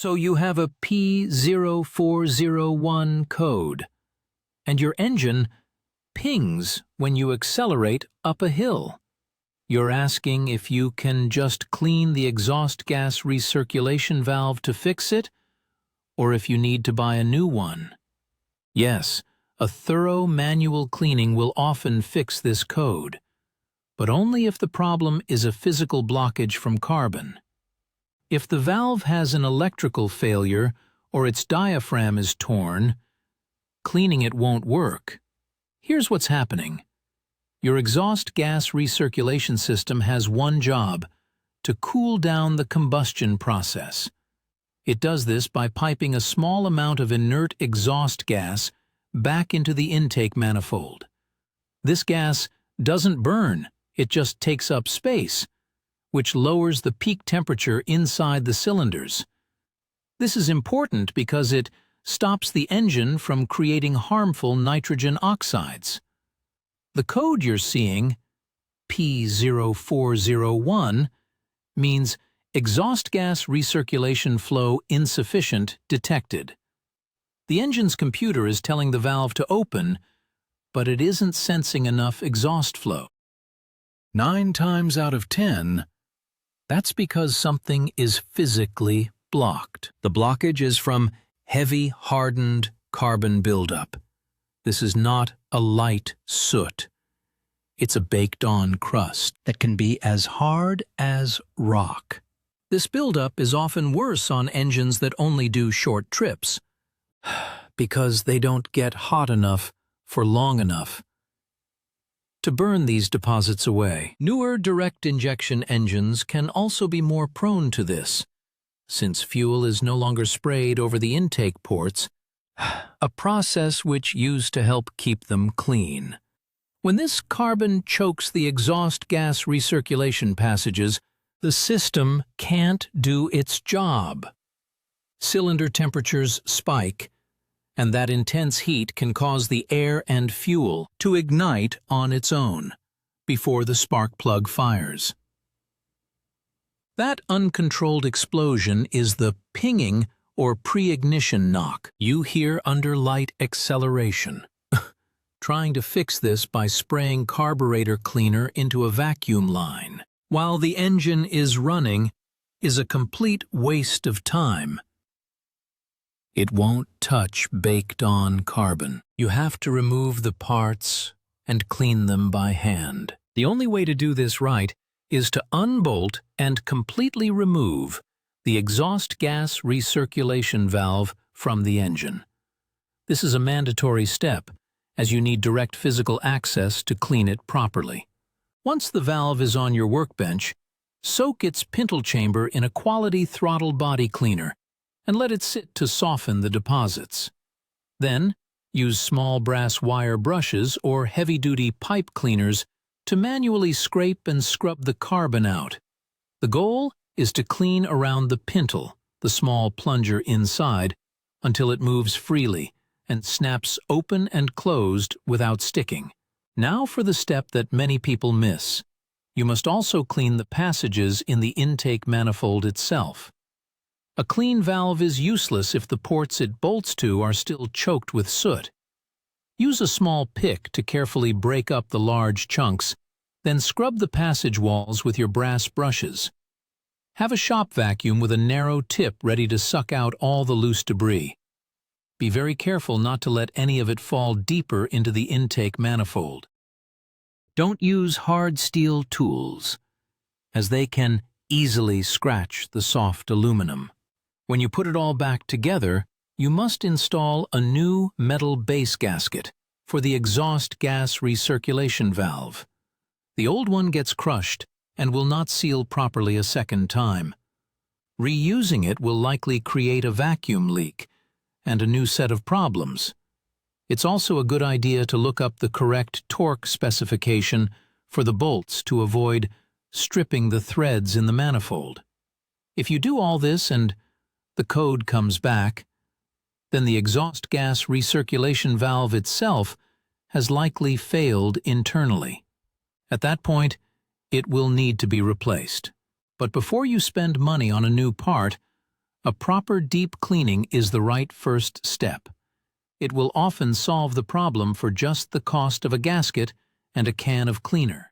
So you have a P0401 code, and your engine pings when you accelerate up a hill. You're asking if you can just clean the exhaust gas recirculation valve to fix it, or if you need to buy a new one. Yes, a thorough manual cleaning will often fix this code, but only if the problem is a physical blockage from carbon. If the valve has an electrical failure or its diaphragm is torn, cleaning it won't work. Here's what's happening. Your exhaust gas recirculation system has one job: to cool down the combustion process. It does this by piping a small amount of inert exhaust gas back into the intake manifold. This gas doesn't burn, it just takes up space, which lowers the peak temperature inside the cylinders. This is important because it stops the engine from creating harmful nitrogen oxides. The code you're seeing, P0401, means exhaust gas recirculation flow insufficient detected. The engine's computer is telling the valve to open, but it isn't sensing enough exhaust flow. 9 times out of 10, that's because something is physically blocked. The blockage is from heavy, hardened carbon buildup. This is not a light soot. It's a baked-on crust that can be as hard as rock. This buildup is often worse on engines that only do short trips, because they don't get hot enough for long enough to burn these deposits away. Newer direct injection engines can also be more prone to this, since fuel is no longer sprayed over the intake ports, a process which used to help keep them clean. When this carbon chokes the exhaust gas recirculation passages, the system can't do its job. Cylinder temperatures spike, and that intense heat can cause the air and fuel to ignite on its own before the spark plug fires. That uncontrolled explosion is the pinging or pre-ignition knock you hear under light acceleration. Trying to fix this by spraying carburetor cleaner into a vacuum line while the engine is running is a complete waste of time. It won't touch baked-on carbon. You have to remove the parts and clean them by hand. The only way to do this right is to unbolt and completely remove the exhaust gas recirculation valve from the engine. This is a mandatory step, as you need direct physical access to clean it properly. Once the valve is on your workbench, soak its pintle chamber in a quality throttle body cleaner and let it sit to soften the deposits. Then, use small brass wire brushes or heavy-duty pipe cleaners to manually scrape and scrub the carbon out. The goal is to clean around the pintle, the small plunger inside, until it moves freely and snaps open and closed without sticking. Now for the step that many people miss. You must also clean the passages in the intake manifold itself. A clean valve is useless if the ports it bolts to are still choked with soot. Use a small pick to carefully break up the large chunks, then scrub the passage walls with your brass brushes. Have a shop vacuum with a narrow tip ready to suck out all the loose debris. Be very careful not to let any of it fall deeper into the intake manifold. Don't use hard steel tools, as they can easily scratch the soft aluminum. When you put it all back together, you must install a new metal base gasket for the exhaust gas recirculation valve. The old one gets crushed and will not seal properly a second time. Reusing it will likely create a vacuum leak and a new set of problems. It's also a good idea to look up the correct torque specification for the bolts to avoid stripping the threads in the manifold. If you do all this and the code comes back, then the exhaust gas recirculation valve itself has likely failed internally. At that point, it will need to be replaced. But before you spend money on a new part, A proper deep cleaning is the right first step. It will often solve the problem for just the cost of a gasket and a can of cleaner.